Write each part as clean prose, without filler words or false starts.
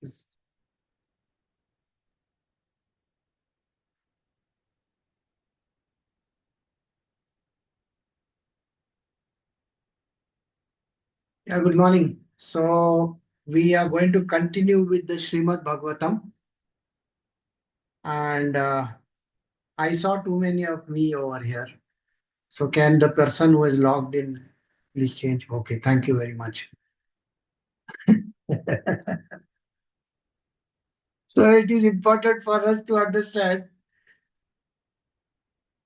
Yeah, good morning. So we are going to continue with the Srimad Bhagavatam, and I saw too many of me over here. So can the person who is logged in please change? Okay, thank you very much. So it is important for us to understand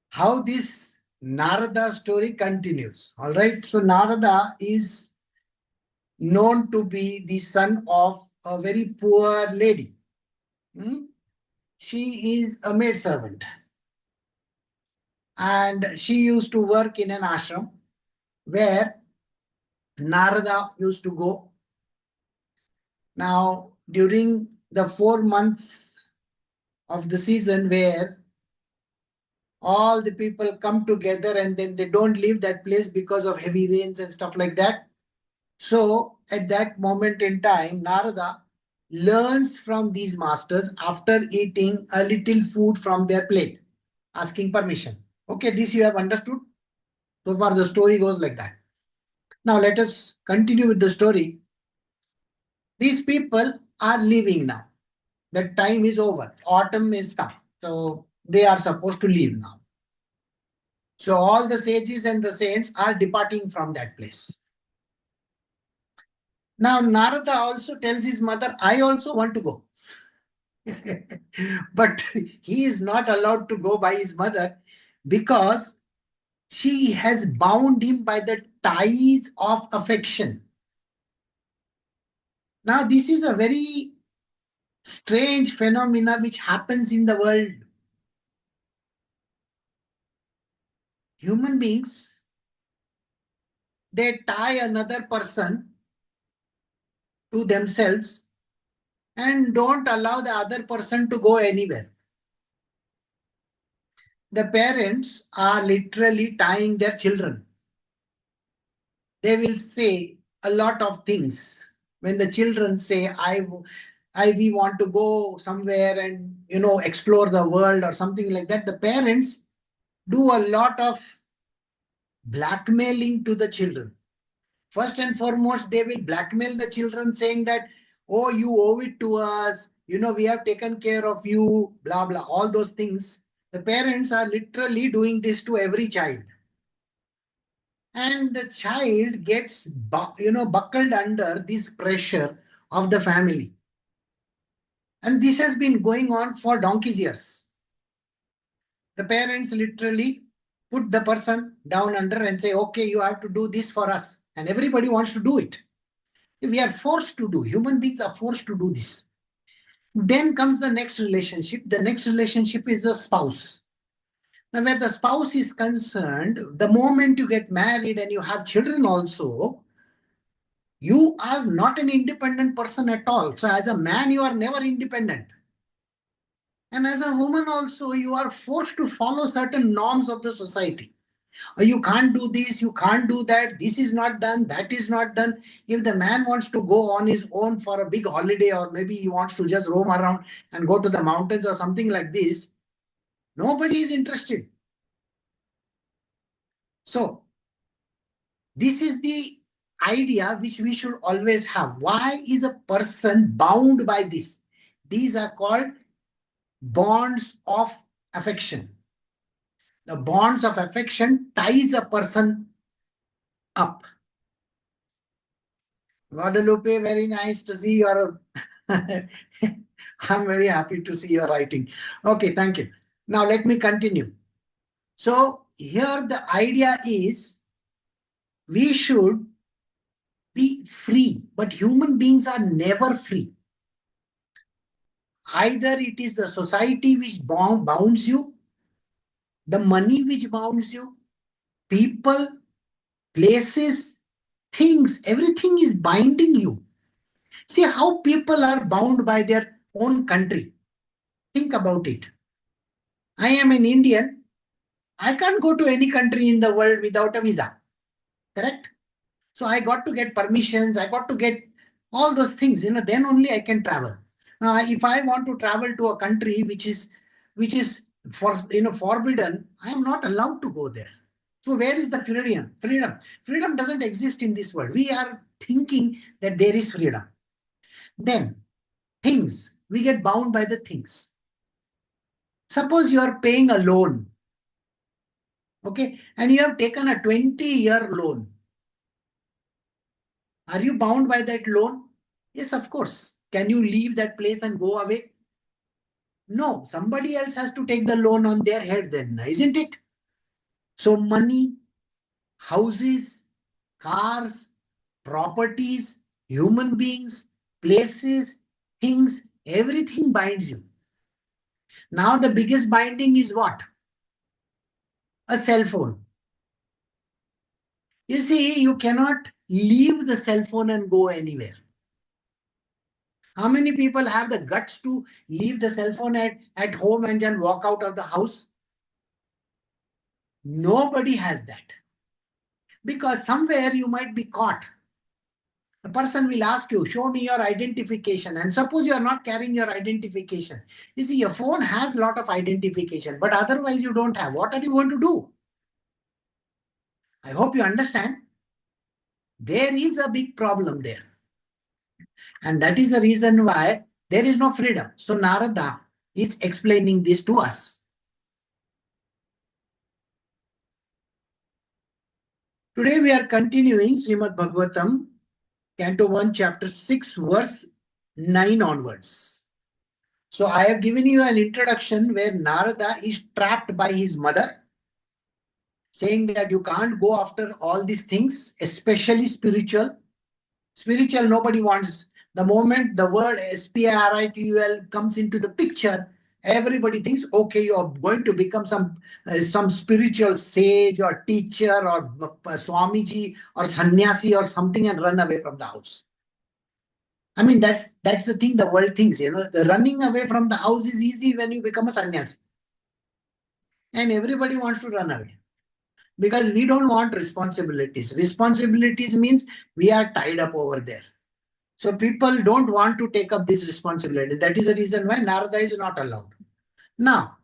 how this Narada story continues. All right. So Narada is known to be the son of a very poor lady. Hmm? She is a maidservant, and she used to work in an ashram where Narada used to go. Now, during the 4 months of the season where all the people come together and then they don't leave that place because of heavy rains and stuff like that. So, at that moment in time, Narada learns from these masters after eating a little food from their plate, asking permission. Okay, this you have understood? So far, the story goes like that. Now, let us continue with the story. These people are leaving now. The time is over. Autumn is come. So they are supposed to leave now. So all the sages and the saints are departing from that place. Now Narada also tells his mother, I also want to go. But he is not allowed to go by his mother because she has bound him by the ties of affection. Now this is a very strange phenomena which happens in the world. Human beings, they tie another person to themselves and don't allow the other person to go anywhere. The parents are literally tying their children. They will say a lot of things. When the children say, we want to go somewhere and, explore the world or something like that, the parents do a lot of blackmailing to the children. First and foremost, they will blackmail the children saying that, oh, you owe it to us. We have taken care of you, blah, blah, all those things. The parents are literally doing this to every child. And the child gets, buckled under this pressure of the family. And this has been going on for donkey's years. The parents literally put the person down under and say, okay, you have to do this for us. And everybody wants to do it. We are forced to do. Human beings are forced to do this. Then comes the next relationship. The next relationship is a spouse. Now, where the spouse is concerned, the moment you get married and you have children also, you are not an independent person at all. So as a man, you are never independent. And as a woman also, you are forced to follow certain norms of the society. You can't do this, you can't do that, this is not done, that is not done. If the man wants to go on his own for a big holiday, or maybe he wants to just roam around and go to the mountains or something like this, nobody is interested. So this is the idea which we should always have. Why is a person bound by this? These are called bonds of affection. The bonds of affection ties a person up. Guadalupe, very nice to see your. I'm very happy to see your writing. Okay, thank you. Now let me continue. So here the idea is we should be free, but human beings are never free. Either it is the society which bounds you, the money which bounds you, people, places, things, everything is binding you. See how people are bound by their own country. Think about it. I am an Indian. I can't go to any country in the world without a visa. Correct? So I got to get permissions. I got to get all those things, then only I can travel. Now, if I want to travel to a country which is forbidden, I am not allowed to go there. So where is the freedom? Freedom doesn't exist in this world. We are thinking that there is freedom. Then things, we get bound by the things. Suppose you are paying a loan, okay, and you have taken a 20-year loan. Are you bound by that loan? Yes, of course. Can you leave that place and go away? No, somebody else has to take the loan on their head then, isn't it? So money, houses, cars, properties, human beings, places, things, everything binds you. Now the biggest binding is what? A cell phone. You see, you cannot leave the cell phone and go anywhere. How many people have the guts to leave the cell phone at home and then walk out of the house? Nobody has that. Because somewhere you might be caught. The person will ask you, show me your identification. And suppose you are not carrying your identification. You see, your phone has a lot of identification, but otherwise you don't have. What are you going to do? I hope you understand. There is a big problem there. And that is the reason why there is no freedom. So Narada is explaining this to us. Today we are continuing Srimad Bhagavatam, Canto 1, Chapter 6, verse 9 onwards. So I have given you an introduction where Narada is trapped by his mother, saying that you can't go after all these things, especially spiritual. Spiritual, nobody wants. The moment the word spiritual comes into the picture, everybody thinks, okay, you're going to become some spiritual sage or teacher or Swamiji or sannyasi or something and run away from the house. I mean, that's the thing the world thinks, the running away from the house is easy when you become a sannyasi. And everybody wants to run away because we don't want responsibilities. Responsibilities means we are tied up over there. So people don't want to take up this responsibility. That is the reason why Narada is not allowed. Now,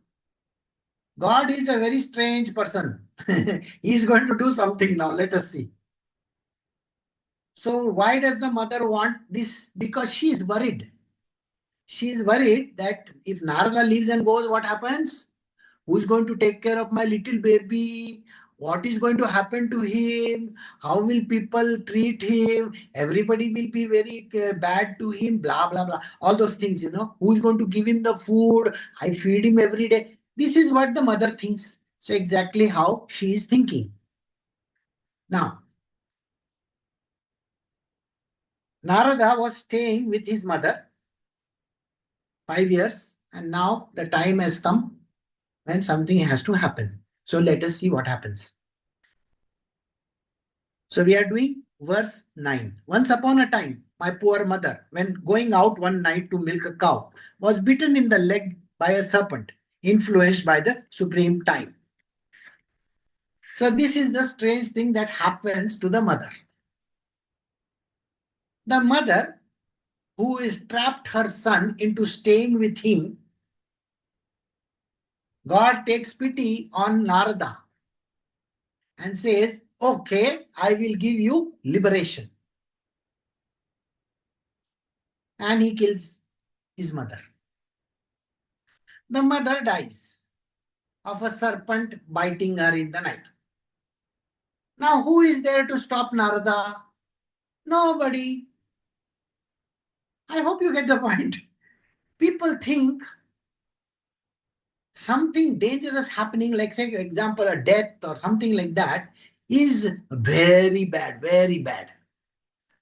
God is a very strange person. He is going to do something now. Let us see. So why does the mother want this? Because she is worried. She is worried that if Narada leaves and goes, what happens? Who is going to take care of my little baby? What is going to happen to him? How will people treat him? Everybody will be very bad to him, blah, blah, blah. All those things, Who is going to give him the food? I feed him every day. This is what the mother thinks. So exactly how she is thinking. Now, Narada was staying with his mother 5 years, and now the time has come when something has to happen. So let us see what happens. So we are doing verse 9. Once upon a time, my poor mother, when going out one night to milk a cow, was bitten in the leg by a serpent, influenced by the supreme time. So this is the strange thing that happens to the mother. The mother, who is trapped her son into staying with him, God takes pity on Narada and says, okay, I will give you liberation. And he kills his mother. The mother dies of a serpent biting her in the night. Now, who is there to stop Narada? Nobody. I hope you get the point. People think something dangerous happening, like, say, for example, a death or something like that, is very bad, very bad.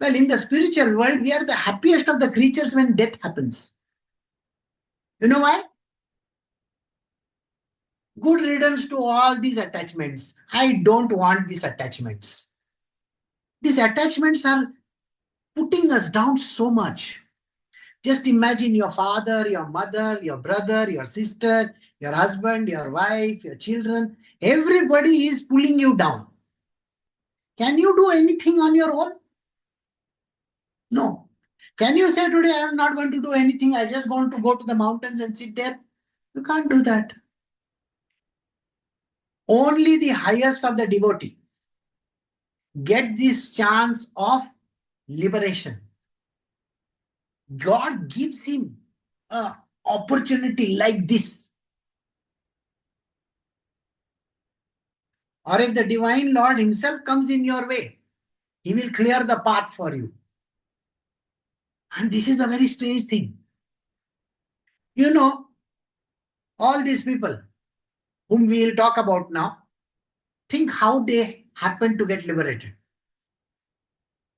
Well, in the spiritual world, we are the happiest of the creatures when death happens. You know why? Good riddance to all these attachments. I don't want these attachments. These attachments are putting us down so much. Just imagine your father, your mother, your brother, your sister, your husband, your wife, your children. Everybody is pulling you down. Can you do anything on your own? No. Can you say today I am not going to do anything, I just going to go to the mountains and sit there? You can't do that. Only the highest of the devotee get this chance of liberation. God gives him an opportunity like this. Or if the divine Lord himself comes in your way, he will clear the path for you. And this is a very strange thing. You know, all these people whom we will talk about now, think how they happen to get liberated.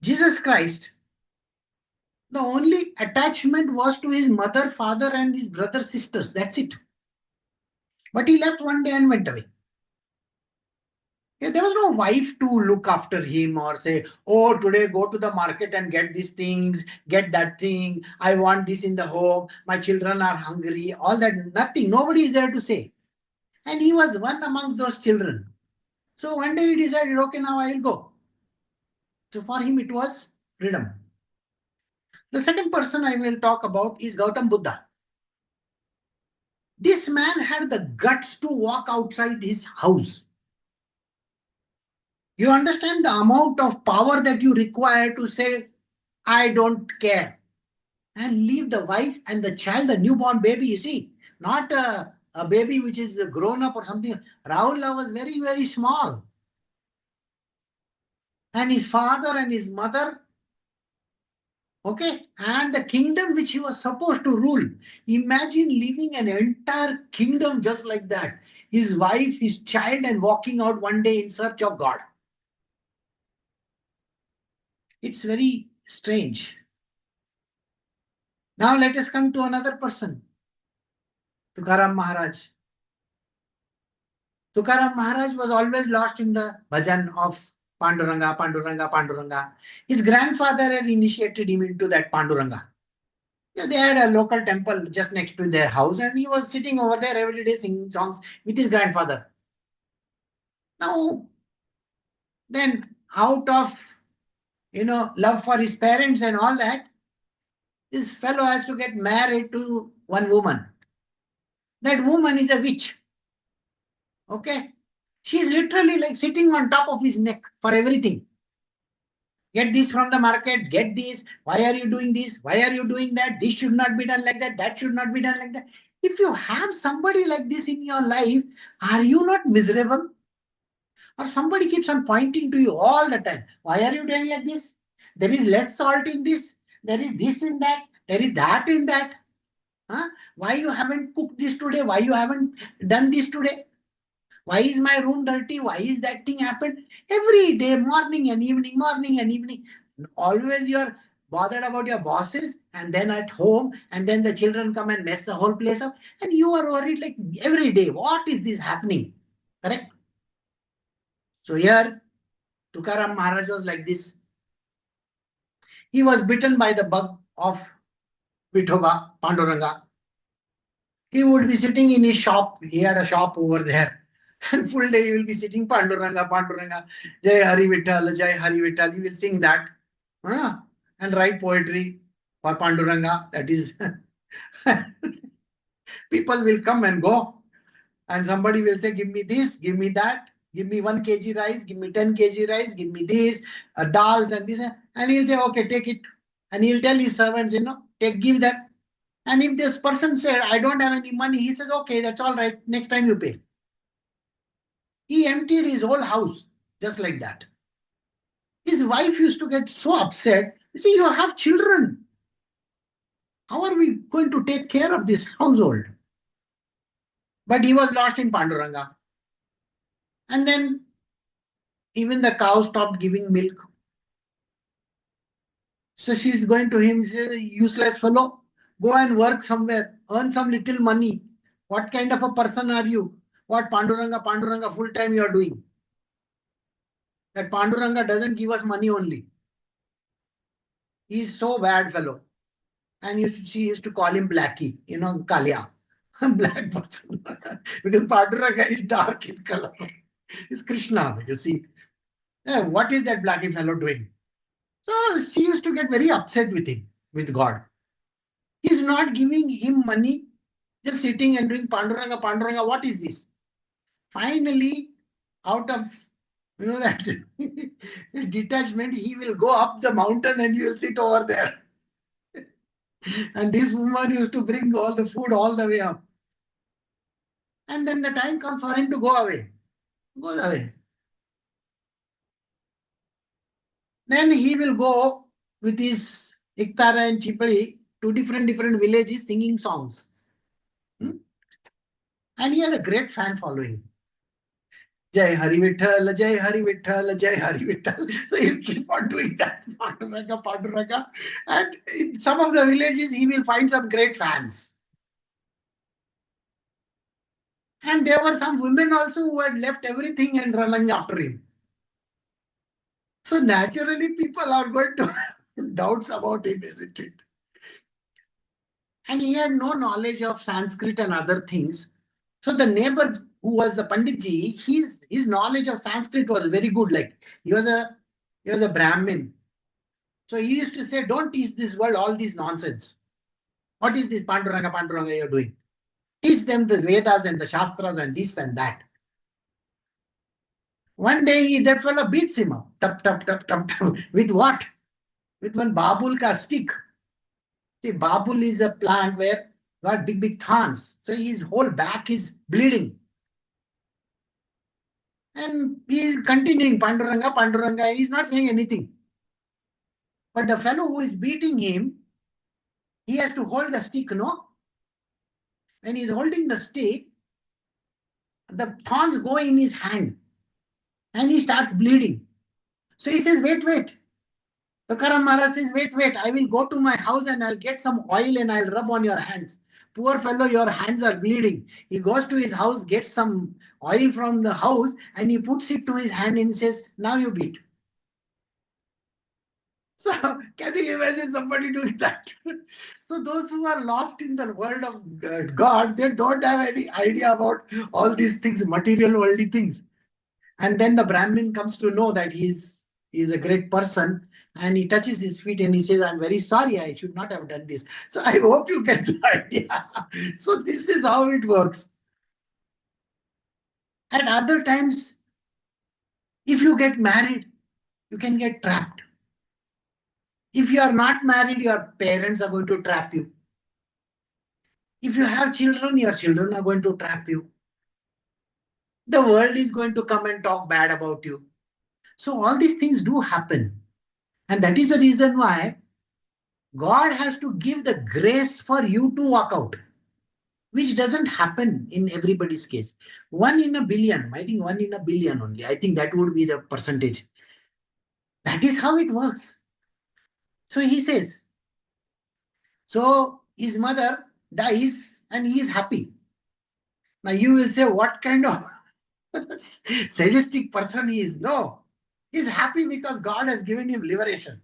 Jesus Christ, the only attachment was to his mother, father, and his brother, sisters. That's it. But he left one day and went away. There was no wife to look after him or say, oh, today go to the market and get these things, get that thing. I want this in the home. My children are hungry. All that, nothing. Nobody is there to say. And he was one amongst those children. So one day he decided, okay, now I will go. So for him, it was freedom. The second person I will talk about is Gautam Buddha. This man had the guts to walk outside his house. You understand the amount of power that you require to say, I don't care, and leave the wife and the child, the newborn baby, you see, not a baby which is grown up or something. Rahula was very, very small. And his father and his mother, okay, and the kingdom which he was supposed to rule. Imagine leaving an entire kingdom just like that. His wife, his child, and walking out one day in search of God. It's very strange. Now let us come to another person, Tukaram Maharaj. Tukaram Maharaj was always lost in the bhajan of Panduranga, Panduranga, Panduranga. His grandfather had initiated him into that Panduranga. Yeah, they had a local temple just next to their house, and he was sitting over there every day singing songs with his grandfather. Now, then out of love for his parents and all that, this fellow has to get married to one woman. That woman is a witch. Okay? She is literally like sitting on top of his neck for everything. Get this from the market, get this. Why are you doing this? Why are you doing that? This should not be done like that. That should not be done like that. If you have somebody like this in your life, are you not miserable? Or somebody keeps on pointing to you all the time. Why are you doing like this? There is less salt in this. There is this in that. There is that in that. Huh? Why you haven't cooked this today? Why you haven't done this today? Why is my room dirty? Why is that thing happened? Every day, morning and evening, morning and evening. Always you're bothered about your bosses, and then at home, and then the children come and mess the whole place up. And you are worried like every day. What is this happening? Correct? So here, Tukaram Maharaj was like this. He was bitten by the bug of Vithoba, Panduranga. He would be sitting in his shop. He had a shop over there. And full day he will be sitting Panduranga, Panduranga, Jai Hari Vittal, Jai Hari Vittal. He will sing that and write poetry for Panduranga. That is, people will come and go. And somebody will say, give me this, give me that. Give me 1 kg rice, give me 10 kg rice, give me this, dals and this. And he'll say, okay, take it. And he'll tell his servants, give that. And if this person said, I don't have any money, he says, okay, that's all right. Next time you pay. He emptied his whole house just like that. His wife used to get so upset. You see, you have children. How are we going to take care of this household? But he was lost in Panduranga. And then even the cow stopped giving milk. So she's going to him, says, useless fellow, go and work somewhere, earn some little money. What kind of a person are you? What Panduranga full time you are doing? That Panduranga doesn't give us money only. He's so bad fellow. And she used to call him Blackie, Kalia. Black person. Because Panduranga is dark in color. It's Krishna, you see. What is that Blackie fellow doing? So she used to get very upset with him. with God. He's not giving him money, just sitting and doing Panduranga, Panduranga. What is this? Finally, out of that detachment, he will go up the mountain and you will sit over there. And this woman used to bring all the food all the way up. And then the time comes for him to go away. Goes away. Then he will go with his Iktara and Chipali to different villages singing songs. And he had a great fan following. Jai Hari Vitthal, Jai Hari Vitthal, Jai Hari Vitthal. So he'll keep on doing that. Panduranga, Panduranga. And in some of the villages, he will find some great fans. And there were some women also who had left everything and running after him. So naturally, people are going to have doubts about him, isn't it? And he had no knowledge of Sanskrit and other things. So the neighbor who was the Panditji, his knowledge of Sanskrit was very good. Like he was a Brahmin. So he used to say, don't teach this world all this nonsense. What is this Panduranga, Panduranga you're doing? Teach them the Vedas and the Shastras and this and that. One day that fellow beats him up. Tap, tap, tap, tap, tap. With what? With one babul ka stick. See, babul is a plant where got big thorns. So his whole back is bleeding. And he is continuing Panduranga, Panduranga, and he's not saying anything. But the fellow who is beating him, he has to hold the stick, no? When he's holding the stick, the thorns go in his hand. And he starts bleeding. So he says, wait. Tukaram Maharaj says, wait, I will go to my house and I'll get some oil and I'll rub on your hands. Poor fellow, your hands are bleeding. He goes to his house, gets some oil from the house and he puts it to his hand and says, now you beat. So can you imagine somebody doing that? So those who are lost in the world of God, they don't have any idea about all these things, material worldly things. And then the Brahmin comes to know that he's a great person and he touches his feet and he says, I'm very sorry, I should not have done this. So I hope you get the idea. So this is how it works. At other times, if you get married, you can get trapped. If you are not married, your parents are going to trap you. If you have children, your children are going to trap you. The world is going to come and talk bad about you. So all these things do happen. And that is the reason why God has to give the grace for you to walk out, which doesn't happen in everybody's case. 1 in a billion, I think 1 in a billion only. I think that would be the percentage. That is how it works. So he says, so his mother dies and he is happy. Now you will say, what kind of sadistic person he is? No, he's happy because God has given him liberation.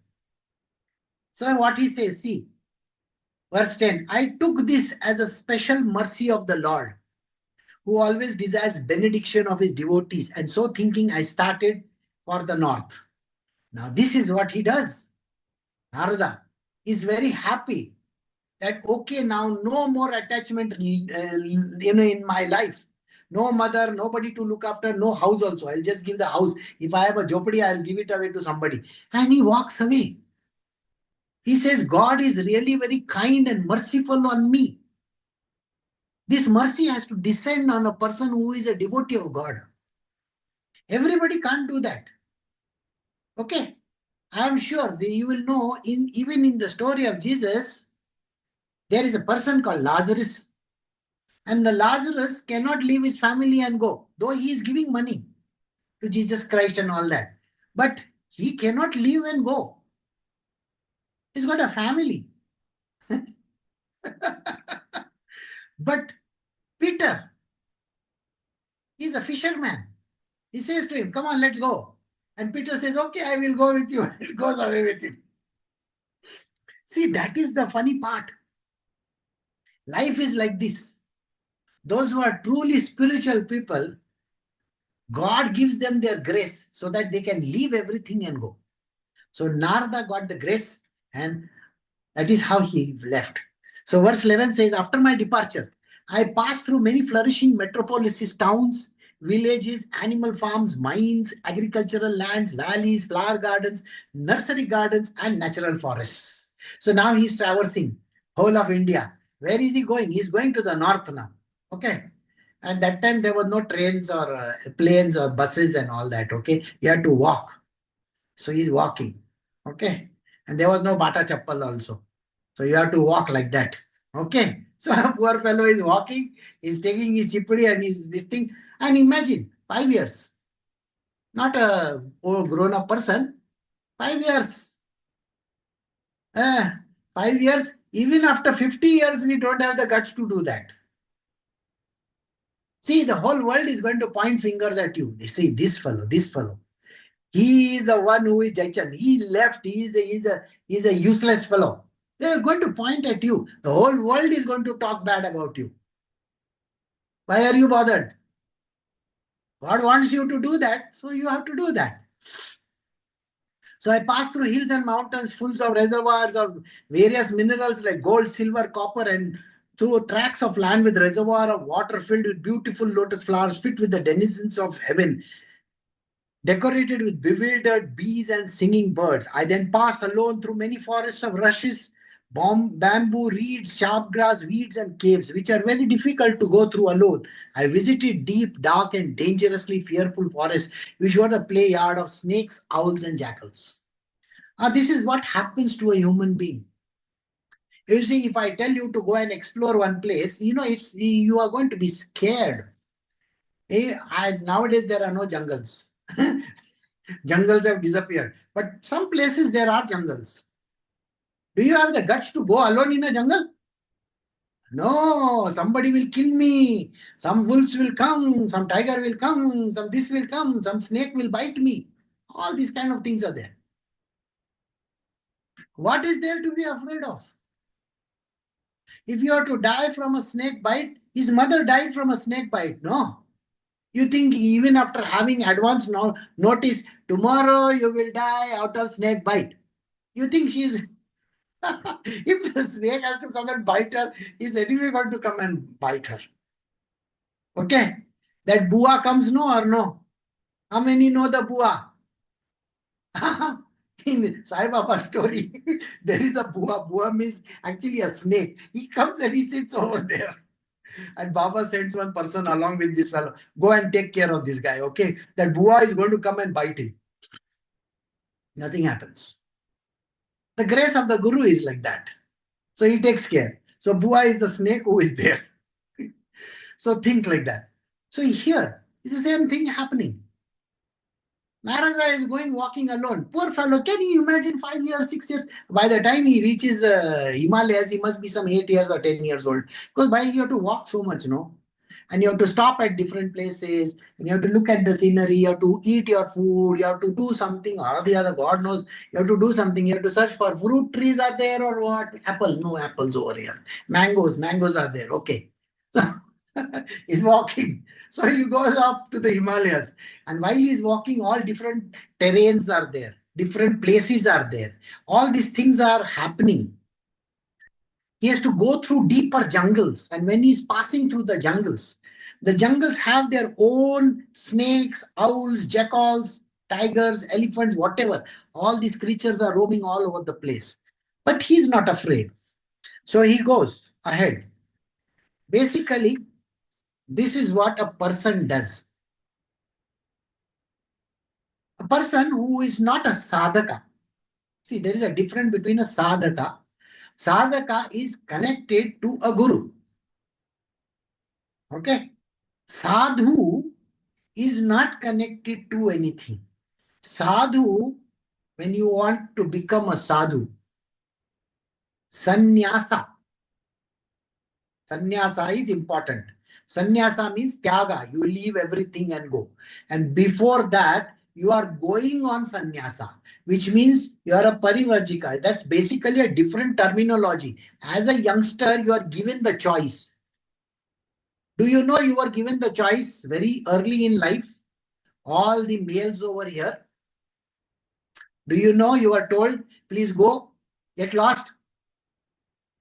So what he says, see, verse 10, I took this as a special mercy of the Lord, who always desires benediction of his devotees. And so thinking, I started for the north. Now this is what he does. Narada is very happy that, okay, now no more attachment in my life. No mother, nobody to look after, no house also. I'll just give the house. If I have a jopadi, I'll give it away to somebody. And he walks away. He says, God is really very kind and merciful on me. This mercy has to descend on a person who is a devotee of God. Everybody can't do that. Okay. I am sure that you will know, even in the story of Jesus, there is a person called Lazarus. And the Lazarus cannot leave his family and go, though he is giving money to Jesus Christ and all that. But he cannot leave and go. He's got a family. But Peter, he's a fisherman. He says to him, come on, let's go. And Peter says, okay, I will go with you. He goes away with him. See, that is the funny part. Life is like this. Those who are truly spiritual people, God gives them their grace so that they can leave everything and go. So Narada got the grace and That is how he left. So verse 11 says, after my departure, I passed through many flourishing metropolises, towns, villages, animal farms, mines, agricultural lands, valleys, flower gardens, nursery gardens, and natural forests. So now he's traversing whole of India. Where is he going? He's going to the north now. Okay. And that time there were no trains or planes or buses and all that. Okay. He had to walk. So he's walking. Okay. And there was no bata chappal also. So you have to walk like that. Okay. So a poor fellow is walking, he's taking his chipuri and he's this thing. And imagine 5 years, not a old grown up person, 5 years. 5 years, even after 50 years, we don't have the guts to do that. See, the whole world is going to point fingers at you. They say, this fellow, this fellow. He is the one who is Jaichan. He left. He is a useless fellow. They are going to point at you. The whole world is going to talk bad about you. Why are you bothered? God wants you to do that, so you have to do that. So I passed through hills and mountains full of reservoirs of various minerals like gold, silver, copper, and through tracts of land with reservoir of water filled with beautiful lotus flowers fit with the denizens of heaven, decorated with bewildered bees and singing birds. I then passed alone through many forests of rushes, bamboo, reeds, sharp grass, weeds, and caves, which are very difficult to go through alone. I visited deep, dark, and dangerously fearful forests, which were the play yard of snakes, owls, and jackals. This is what happens to a human being. You see, if I tell you to go and explore one place, you are going to be scared. Nowadays, there are no jungles. Jungles have disappeared. But some places there are jungles. Do you have the guts to go alone in a jungle? No, somebody will kill me. Some wolves will come. Some tiger will come. Some this will come. Some snake will bite me. All these kind of things are there. What is there to be afraid of? If you are to die from a snake bite, his mother died from a snake bite. No. You think even after having advance notice, tomorrow you will die out of snake bite. You think she's... If the snake has to come and bite her, is anyway going to come and bite her. Okay. That bua comes, no or no? How many know the bua? In Sai Baba story, there is a bua. Bua means actually a snake. He comes and he sits over there. And Baba sends one person along with this fellow. Go and take care of this guy, okay? That bua is going to come and bite him. Nothing happens. The grace of the Guru is like that. So he takes care. So bua is the snake who is there. So think like that. So here is the same thing happening. Narada is going walking alone. Poor fellow. Can you imagine 5 years, 6 years? By the time he reaches Himalayas, he must be some 8 years or 10 years old. Because why you have to walk so much, no? And you have to stop at different places. And you have to look at the scenery. You have to eat your food. You have to do something or the other. God knows. You have to do something. You have to search for fruit trees are there or what? Apple. No apples over here. Mangoes. Mangoes are there. Okay. So he's walking. So he goes up to the Himalayas. And while he's walking, all different terrains are there. Different places are there. All these things are happening. He has to go through deeper jungles. And when he's passing through the jungles have their own snakes, owls, jackals, tigers, elephants, whatever. All these creatures are roaming all over the place. But he's not afraid. So he goes ahead. Basically, this is what a person does. A person who is not a sadhaka. See, there is a difference between a sadhaka. Sadhaka is connected to a guru. Okay. Sadhu is not connected to anything. Sadhu, when you want to become a sadhu, sannyasa. Sannyasa is important. Sannyasa means tyaga. You leave everything and go. And before that, you are going on sannyasa, which means you are a parivarjika. That's basically a different terminology. As a youngster, you are given the choice. Do you know you were given the choice very early in life? All the males over here. Do you know you were told, please go, get lost?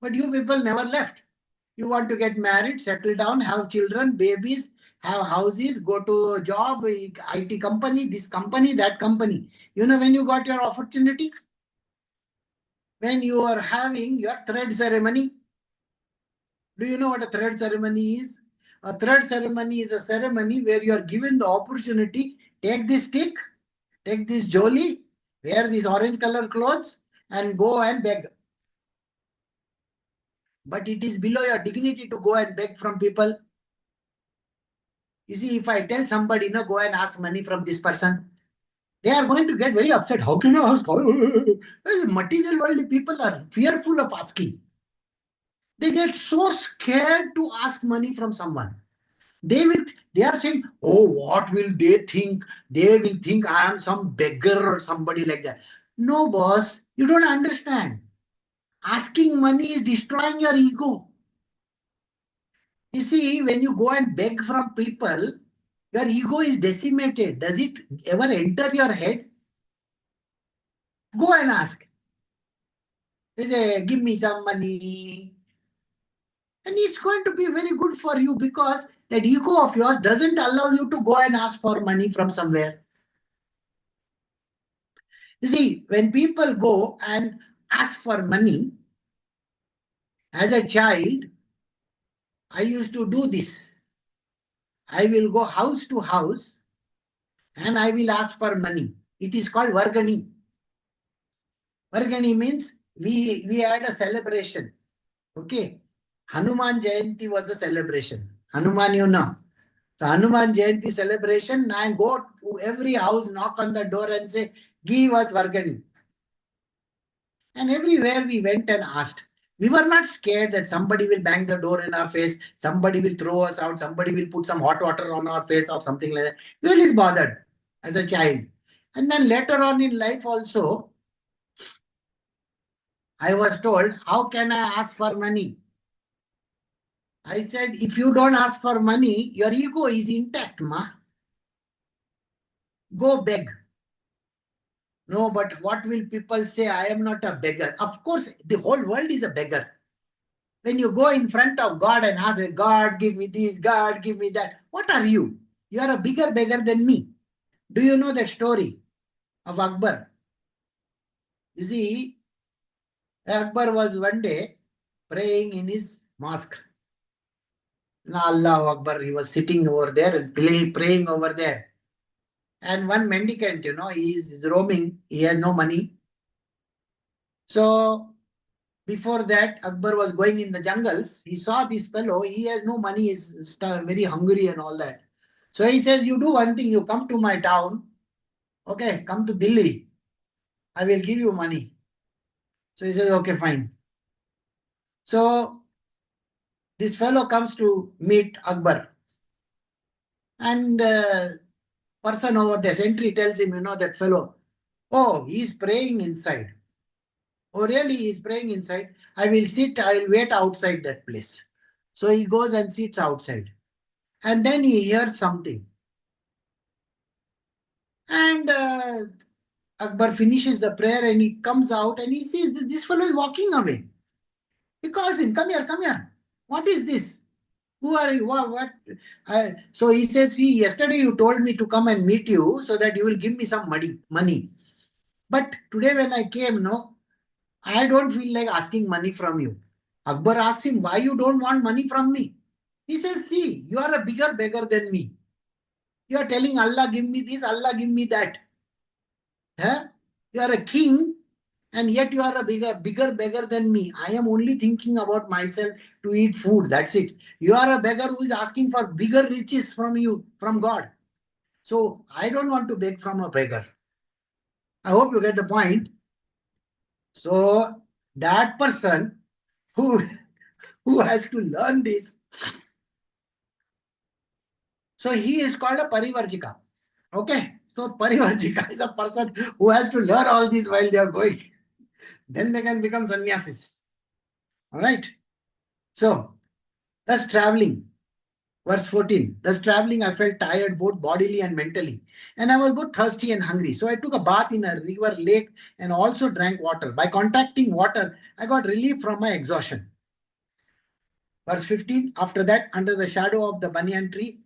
But you people never left. You want to get married, settle down, have children, babies, have houses, go to a job, IT company, this company, that company. You know when you got your opportunity? When you are having your thread ceremony. Do you know what a thread ceremony is? A thread ceremony is a ceremony where you are given the opportunity, take this stick, take this jolly, wear these orange color clothes and go and beg. But it is below your dignity to go and beg from people. You see, if I tell somebody, no, go and ask money from this person, they are going to get very upset. How can I ask? Material world people are fearful of asking. They get so scared to ask money from someone. They are saying, oh, what will they think? They will think I am some beggar or somebody like that. No, boss, you don't understand. Asking money is destroying your ego. You see, when you go and beg from people, your ego is decimated. Does it ever enter your head? Go and ask. They say, give me some money. And it's going to be very good for you because that ego of yours doesn't allow you to go and ask for money from somewhere. You see, when people go and ask for money, as a child, I used to do this. I will go house to house and I will ask for money. It is called Vargani. Vargani means we had a celebration. Okay. Hanuman Jayanti was a celebration. Hanuman, you know. So Hanuman Jayanti celebration, I go to every house, knock on the door and say, give us Vargani. And everywhere we went and asked. We were not scared that somebody will bang the door in our face, somebody will throw us out, somebody will put some hot water on our face or something like that. We were always bothered as a child. And then later on in life also, I was told, how can I ask for money? I said, if you don't ask for money, your ego is intact, ma. Go beg. No, but what will people say? I am not a beggar. Of course, the whole world is a beggar. When you go in front of God and ask, God, give me this, God, give me that. What are you? You are a bigger beggar than me. Do you know that story of Akbar? You see, Akbar was one day praying in his mosque. Allahu Akbar, he was sitting over there and praying over there. And one mendicant, he is roaming, he has no money. So before that, Akbar was going in the jungles. He saw this fellow, he has no money, he's very hungry and all that. So he says, you do one thing, you come to my town, okay, come to Delhi, I will give you money. So he says, okay, fine. So this fellow comes to meet Akbar. And person over there, sentry tells him, that fellow, oh, he's praying inside. Oh, really? He's praying inside. I will wait outside that place. So he goes and sits outside. And then he hears something. And Akbar finishes the prayer and he comes out and he sees that this fellow is walking away. He calls him, come here, come here. What is this? Who are you? What? So he says, see, yesterday you told me to come and meet you so that you will give me some money. But today when I came, no, I don't feel like asking money from you. Akbar asks him, why you don't want money from me? He says, see, you are a bigger beggar than me. You are telling Allah, give me this, Allah, give me that. Huh? You are a king and yet you are a bigger beggar than me. I am only thinking about myself to eat food. That's it. You are a beggar who is asking for bigger riches from you, from God. So I don't want to beg from a beggar. I hope you get the point. So that person who has to learn this, so he is called a parivarjika. Okay. So parivarjika is a person who has to learn all this while they are going. Then they can become sannyasis. All right. So thus traveling. Verse 14. Thus traveling, I felt tired both bodily and mentally. And I was both thirsty and hungry. So I took a bath in a river, lake, and also drank water. By contacting water, I got relief from my exhaustion. Verse 15, after that, under the shadow of the banyan tree,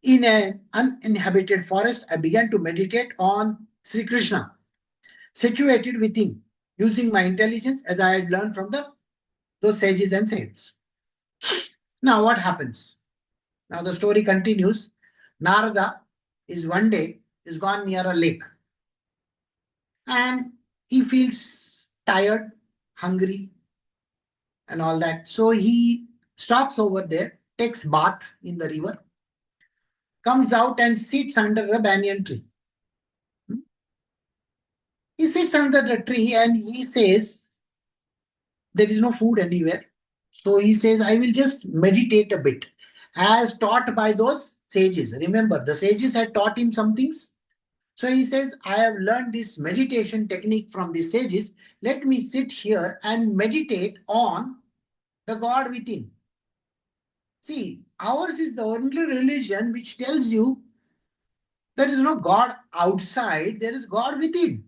in an uninhabited forest, I began to meditate on Sri Krishna, situated within, using my intelligence as I had learned from those sages and saints. Now, what happens? Now, the story continues. Narada is one day is gone near a lake, and he feels tired, hungry, and all that. So he stops over there, takes bath in the river, comes out and sits under the banyan tree. He sits under the tree and he says, there is no food anywhere. So he says, I will just meditate a bit, as taught by those sages. Remember, the sages had taught him some things. So he says, I have learned this meditation technique from the sages. Let me sit here and meditate on the God within. See, ours is the only religion which tells you there is no God outside, there is God within.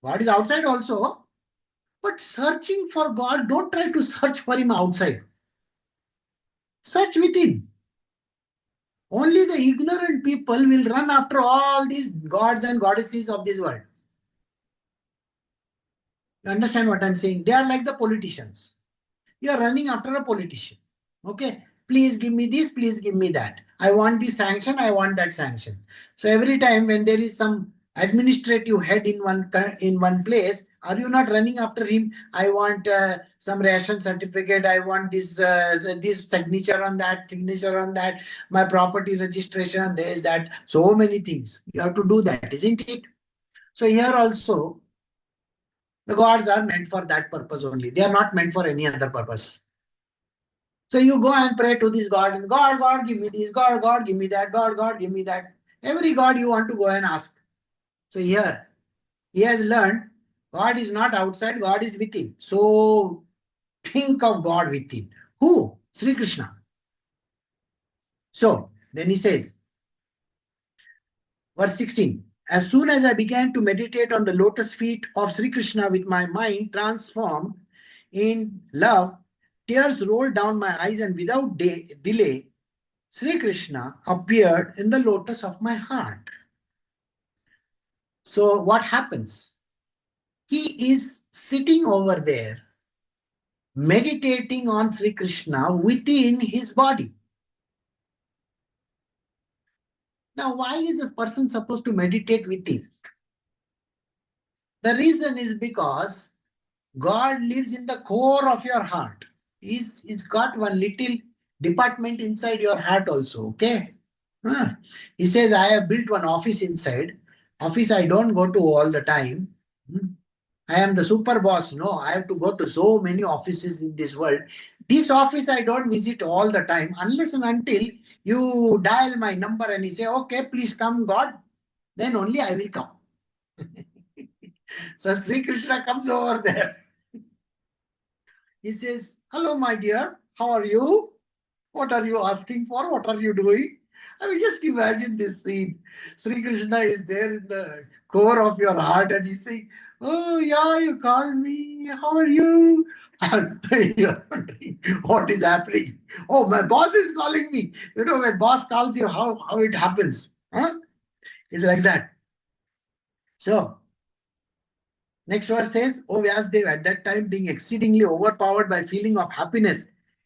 God is outside also, but searching for God, don't try to search for him outside. Search within. Only the ignorant people will run after all these gods and goddesses of this world. You understand what I'm saying? They are like the politicians. You are running after a politician. Okay, please give me this, please give me that. I want this sanction, I want that sanction. So every time when there is some administrative head in one place, are you not running after him? I want some ration certificate, I want this signature on that, my property registration, there is that, so many things. You have to do that, isn't it? So here also, the gods are meant for that purpose only. They are not meant for any other purpose. So you go and pray to this God, and God, God, give me this, God, God, give me that, God, God, give me that. Every God you want to go and ask. So here, he has learned God is not outside, God is within. So think of God within. Who? Sri Krishna. So then he says, verse 16, as soon as I began to meditate on the lotus feet of Sri Krishna with my mind transformed in love, tears rolled down my eyes, and without delay, Sri Krishna appeared in the lotus of my heart. So what happens? He is sitting over there, meditating on Sri Krishna within his body. Now, why is a person supposed to meditate within? The reason is because God lives in the core of your heart. He's got one little department inside your heart also, okay? He says, I have built one office inside. Office I don't go to all the time. I am the super boss. No, I have to go to so many offices in this world. This office I don't visit all the time unless and until you dial my number and you say, okay, please come, God. Then only I will come. So Sri Krishna comes over there. He says, hello, my dear. How are you? What are you asking for? What are you doing? I mean, just imagine this scene. Sri Krishna is there in the core of your heart and he's saying, oh, yeah, you called me. How are you? And you're wondering what is happening. Oh, my boss is calling me. You know, when boss calls you, how it happens. Huh? It's like that. So, next verse says, O Vyasdev, at that time being exceedingly overpowered by feeling of happiness,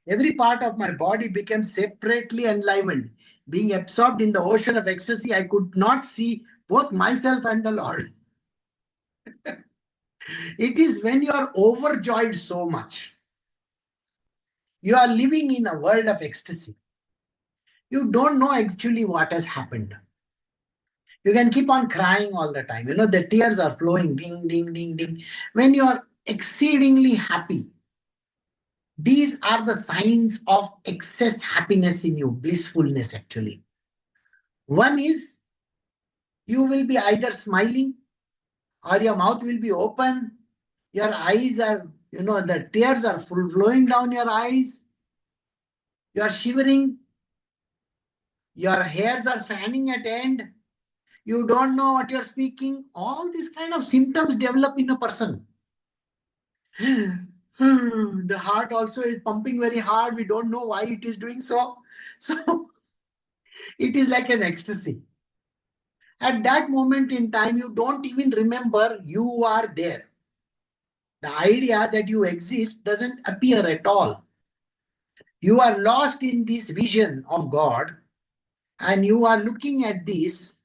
every part of my body became separately enlivened. Being absorbed in the ocean of ecstasy, I could not see both myself and the Lord. It is when you are overjoyed so much. You are living in a world of ecstasy. You don't know actually what has happened. You can keep on crying all the time. You know, the tears are flowing, ding, ding, ding, ding. When you are exceedingly happy, these are the signs of excess happiness in you, blissfulness actually. One is you will be either smiling or your mouth will be open. Your eyes are, the tears are flowing down your eyes. You are shivering. Your hairs are standing at end. You don't know what you're speaking. All these kind of symptoms develop in a person. The heart also is pumping very hard. We don't know why it is doing so. So it is like an ecstasy. At that moment in time, you don't even remember you are there. The idea that you exist doesn't appear at all. You are lost in this vision of God, and you are looking at this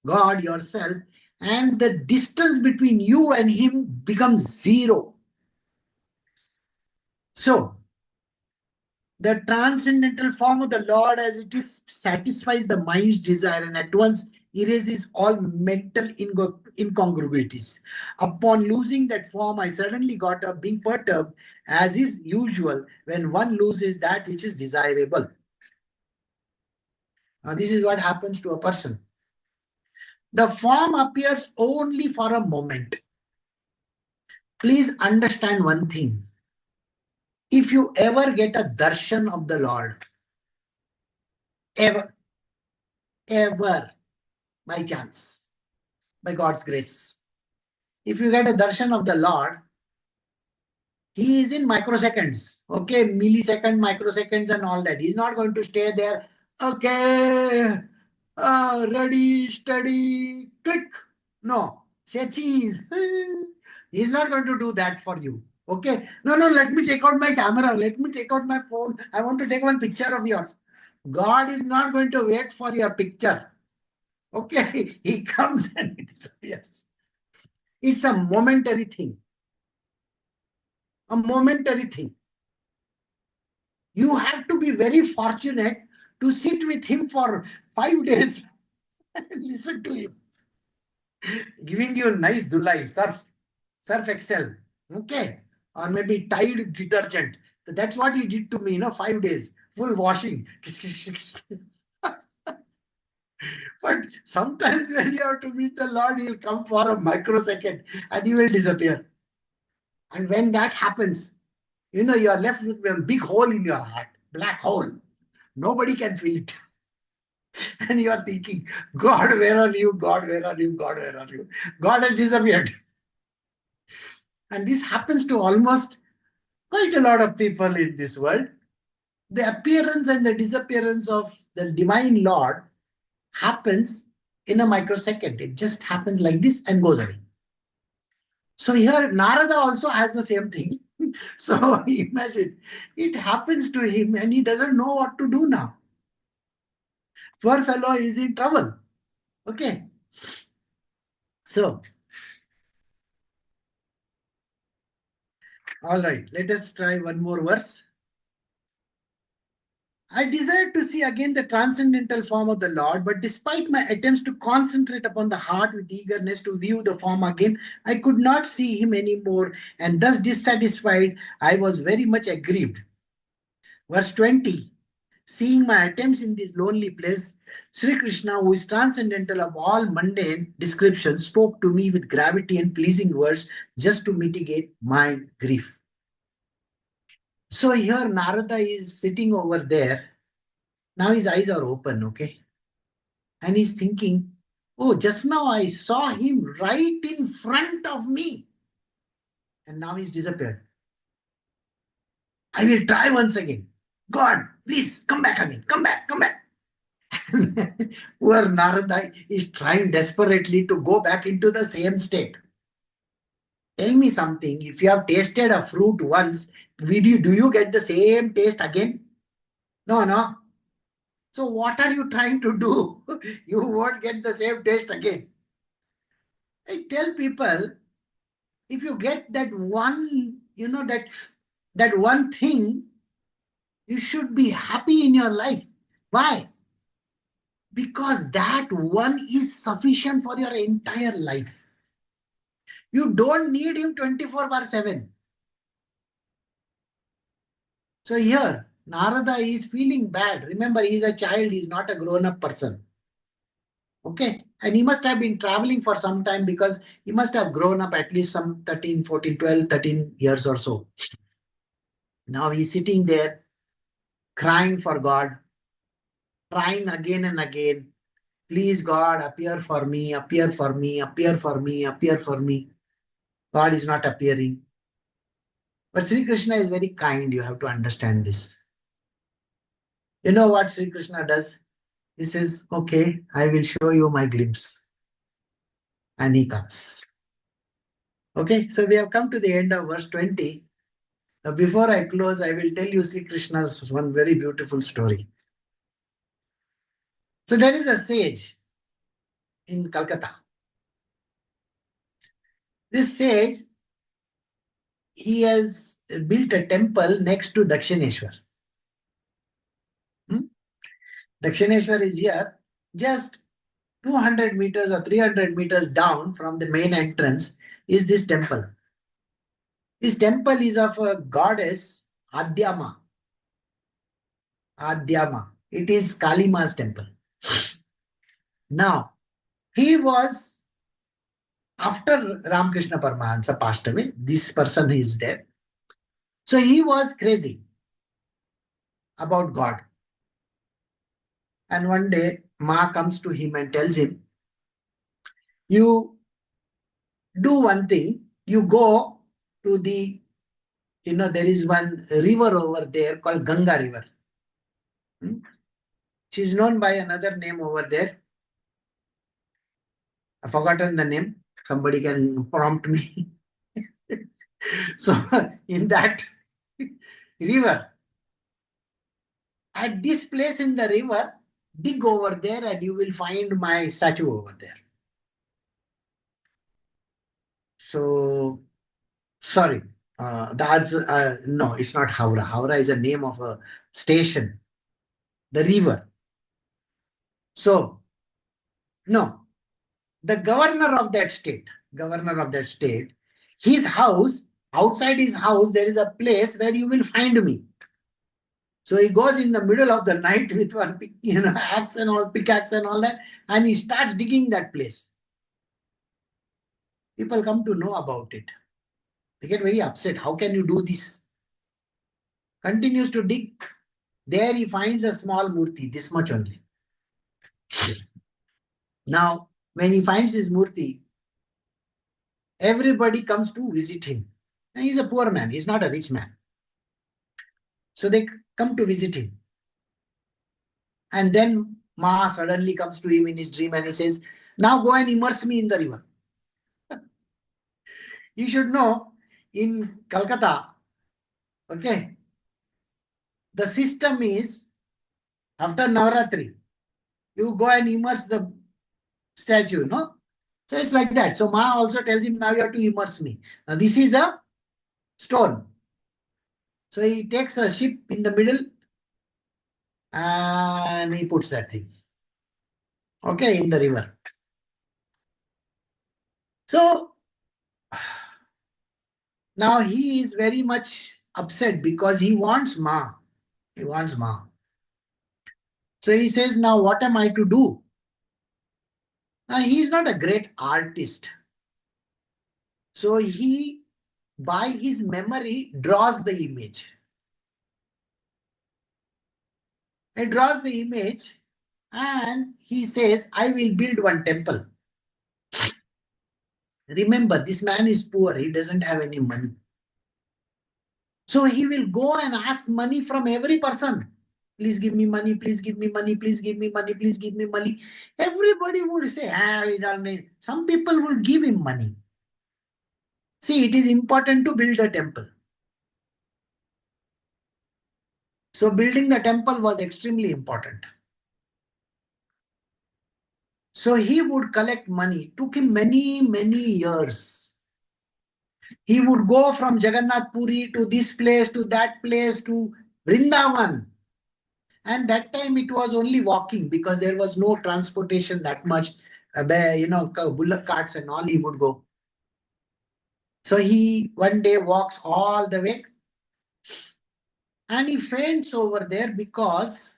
God yourself, and the distance between you and Him becomes zero. So, the transcendental form of the Lord as it is satisfies the mind's desire and at once erases all mental incongruities. Upon losing that form, I suddenly got up being perturbed as is usual when one loses that which is desirable. Now, this is what happens to a person. The form appears only for a moment. Please understand one thing. If you ever get a darshan of the Lord, ever, ever, by chance, by God's grace, if you get a darshan of the Lord, He is in microseconds, okay, millisecond, microseconds and all that. He's not going to stay there, okay, ready, steady, click. No, say cheese. He's not going to do that for you. Okay. No, let me take out my camera. Let me take out my phone. I want to take one picture of yours. God is not going to wait for your picture. Okay. He comes and he disappears. It's a momentary thing. A momentary thing. You have to be very fortunate to sit with him for 5 days and listen to him. Giving you a nice dulai, surf excel. Okay. Or maybe Tide detergent. So that's what he did to me, 5 days, full washing. But sometimes when you have to meet the Lord, he'll come for a microsecond and he will disappear. And when that happens, you are left with a big hole in your heart, black hole. Nobody can feel it. And you are thinking, God, where are you? God, where are you? God, where are you? God has disappeared. And this happens to almost quite a lot of people in this world. The appearance and the disappearance of the divine Lord happens in a microsecond. It just happens like this and goes away. So here Narada also has the same thing. So imagine, it happens to him and he doesn't know what to do now. Poor fellow is in trouble. Okay. So, all right, let us try one more verse. I desired to see again the transcendental form of the Lord, but despite my attempts to concentrate upon the heart with eagerness to view the form again, I could not see him anymore, and thus dissatisfied, I was very much aggrieved. Verse 20, seeing my attempts in this lonely place, Sri Krishna, who is transcendental of all mundane descriptions, spoke to me with gravity and pleasing words just to mitigate my grief. So here Narada is sitting over there. Now his eyes are open, okay? And he's thinking, oh, just now I saw him right in front of me. And now he's disappeared. I will try once again. God, please come back again. Come back, come back. Poor Narada is trying desperately to go back into the same state. Tell me something. If you have tasted a fruit once, do you get the same taste again? No. So what are you trying to do? You won't get the same taste again. I tell people, if you get that one, that one thing, you should be happy in your life. Why? Because that one is sufficient for your entire life. You don't need him 24/7. So here, Narada is feeling bad. Remember, he is a child, he is not a grown-up person. Okay? And he must have been traveling for some time because he must have grown up at least some 13, 14, 12, 13 years or so. Now he's sitting there, crying for God, trying again and again. Please, God, appear for me, appear for me, appear for me, appear for me. God is not appearing. But Sri Krishna is very kind. You have to understand this. You know what Sri Krishna does? He says, okay, I will show you my glimpse. And he comes. Okay, so we have come to the end of verse 20. Now, before I close, I will tell you Sri Krishna's one very beautiful story. So there is a sage in Calcutta. This sage, he has built a temple next to Dakshineshwar. Dakshineshwar is here, just 200 meters or 300 meters down from the main entrance is this temple. This temple is of a goddess Adhyama. Adhyama. It is Kalima's temple. Now, he was, after Ramakrishna Paramahansa passed away, this person is there. So he was crazy about God. And one day, Ma comes to him and tells him, you do one thing, you go to the, there is one river over there called Ganga River. She is known by another name over there. I've forgotten the name. Somebody can prompt me. So in that river, at this place in the river, dig over there and you will find my statue over there. So, sorry, that's, no, it's not Howrah. Howrah is a name of a station, the river. So, no, the governor of that state, his house, outside his house, there is a place where you will find me. So he goes in the middle of the night with one axe and all, pickaxe and all that, and he starts digging that place. People come to know about it. They get very upset. How can you do this? Continues to dig. There he finds a small murti, this much only. Now, when he finds his murti, everybody comes to visit him. And he's a poor man. He's not a rich man. So they come to visit him. And then Ma suddenly comes to him in his dream and he says, now go and immerse me in the river. You should know, in Calcutta, okay, the system is, after Navaratri, you go and immerse the statue, no? So it's like that. So Ma also tells him, now you have to immerse me. Now this is a stone. So he takes a ship in the middle and he puts that thing, okay, in the river. So now he is very much upset because he wants Ma. He wants Ma. So he says, now what am I to do? Now he is not a great artist. So he, by his memory, draws the image. He draws the image and he says, I will build one temple. Remember, this man is poor. He doesn't have any money. So he will go and ask money from every person. Please give me money, please give me money, please give me money, please give me money. Everybody would say, we don't need. Some people will give him money. See, it is important to build a temple. So building the temple was extremely important. So he would collect money. It took him many, many years. He would go from Jagannath Puri to this place, to that place, to Vrindavan. And that time it was only walking because there was no transportation that much. Bullock carts and all, he would go. So he one day walks all the way and he faints over there because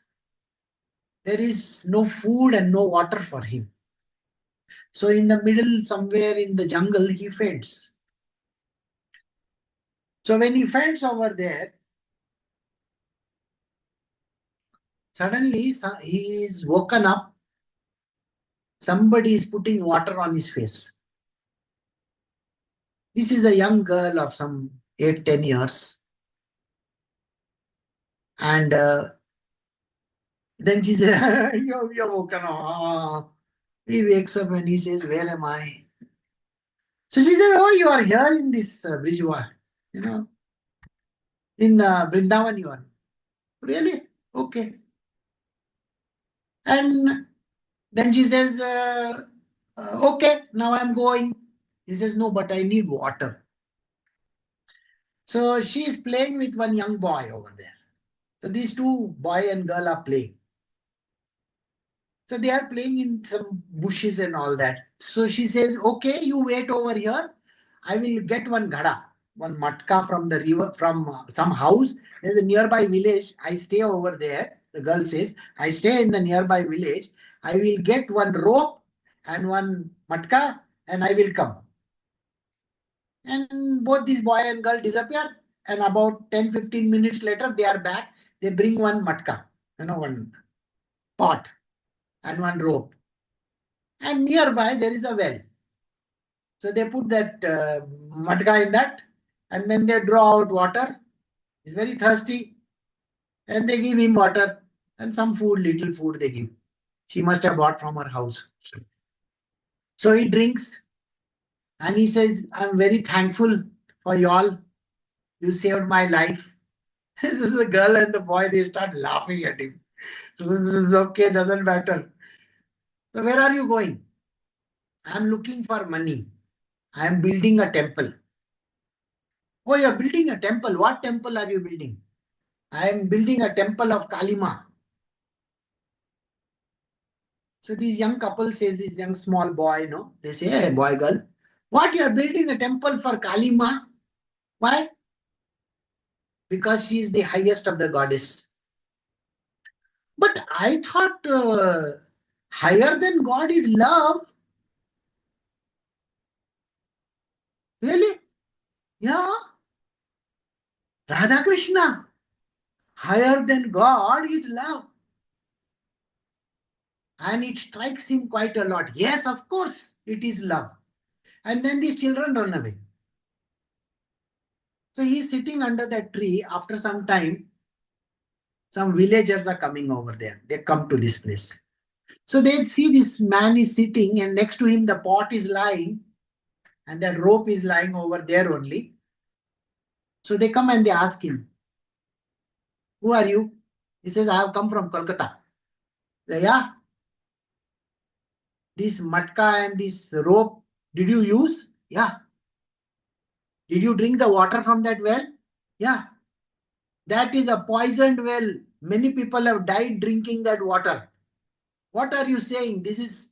there is no food and no water for him. So in the middle, somewhere in the jungle, he faints. So when he faints over there, suddenly he is woken up. Somebody is putting water on his face. This is a young girl of some 8-10 years. And then she said, you're woken up. He wakes up and he says, where am I? So she says, oh, you are here in this Brijwa, in Vrindavan you are. Really? Okay. And then she says, okay, now I'm going. He says, no, but I need water. So she is playing with one young boy over there. So these two, boy and girl, are playing. So they are playing in some bushes and all that. So she says, okay, you wait over here. I will get one ghada, one matka from the river, from some house. There's a nearby village. I stay over there. The girl says, I stay in the nearby village. I will get one rope and one matka and I will come. And both these boy and girl disappear. And about 10-15 minutes later, they are back. They bring one matka, one pot and one rope. And nearby there is a well. So they put that matka in that and then they draw out water. He's very thirsty and they give him water and some food, little food they give. She must have bought from her house. So he drinks and he says, I'm very thankful for y'all. You saved my life. This is the girl and the boy, they start laughing at him. This is okay, doesn't matter. So where are you going? I'm looking for money. I'm building a temple. Oh, you're building a temple. What temple are you building? I am building a temple of Kalima. So this young couple says, this young small boy, they say, hey, boy, girl, what, you are building a temple for Kalima? Why? Because she is the highest of the goddess. But I thought higher than God is love. Really? Yeah. Radha Krishna. Higher than God is love. And it strikes him quite a lot. Yes, of course, it is love. And then these children run away. So he's sitting under that tree. After some time, some villagers are coming over there. They come to this place. So they see this man is sitting and next to him the pot is lying and that rope is lying over there only. So they come and they ask him, who are you? He says, I have come from Kolkata. They say, yeah. This matka and this rope, did you use? Yeah. Did you drink the water from that well? Yeah. That is a poisoned well. Many people have died drinking that water. What are you saying? This is,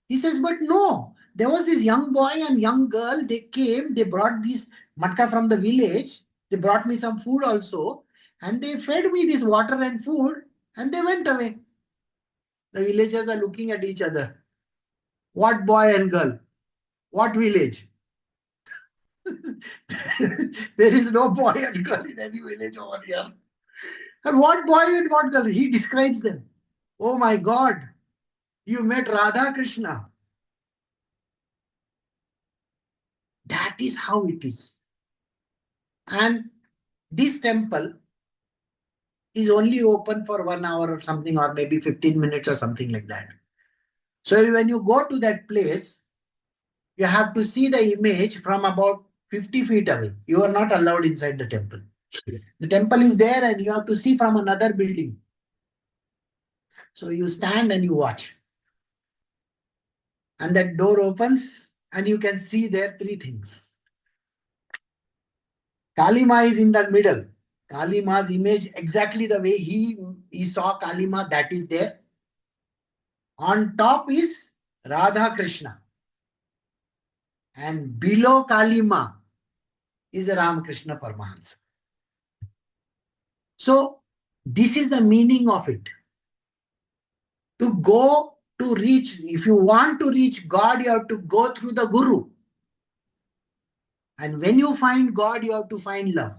he says, but no. There was this young boy and young girl. They came, they brought this matka from the village. They brought me some food also. And they fed me this water and food and they went away. The villagers are looking at each other. What boy and girl? What village? There is no boy and girl in any village over here. And what boy and what girl? He describes them. Oh my God, you met Radha Krishna. That is how it is. And this temple is only open for 1 hour or something, or maybe 15 minutes or something like that. So when you go to that place, you have to see the image from about 50 feet away. You are not allowed inside the temple. The temple is there and you have to see from another building. So you stand and you watch. And that door opens and you can see there three things. Kalima is in the middle. Kalima's image, exactly the way he saw Kalima, that is there. On top is Radha Krishna. And below Kalima is Ramakrishna Paramahansa. So this is the meaning of it. To go to reach, if you want to reach God, you have to go through the Guru. And when you find God, you have to find love.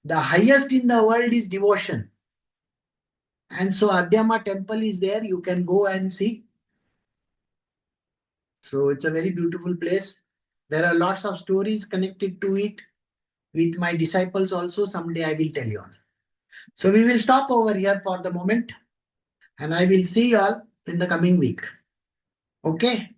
The highest in the world is devotion. And so Adhyama temple is there. You can go and see. So it's a very beautiful place. There are lots of stories connected to it. with my disciples also. Someday I will tell you all. So we will stop over here for the moment, and I will see you all in the coming week. Okay.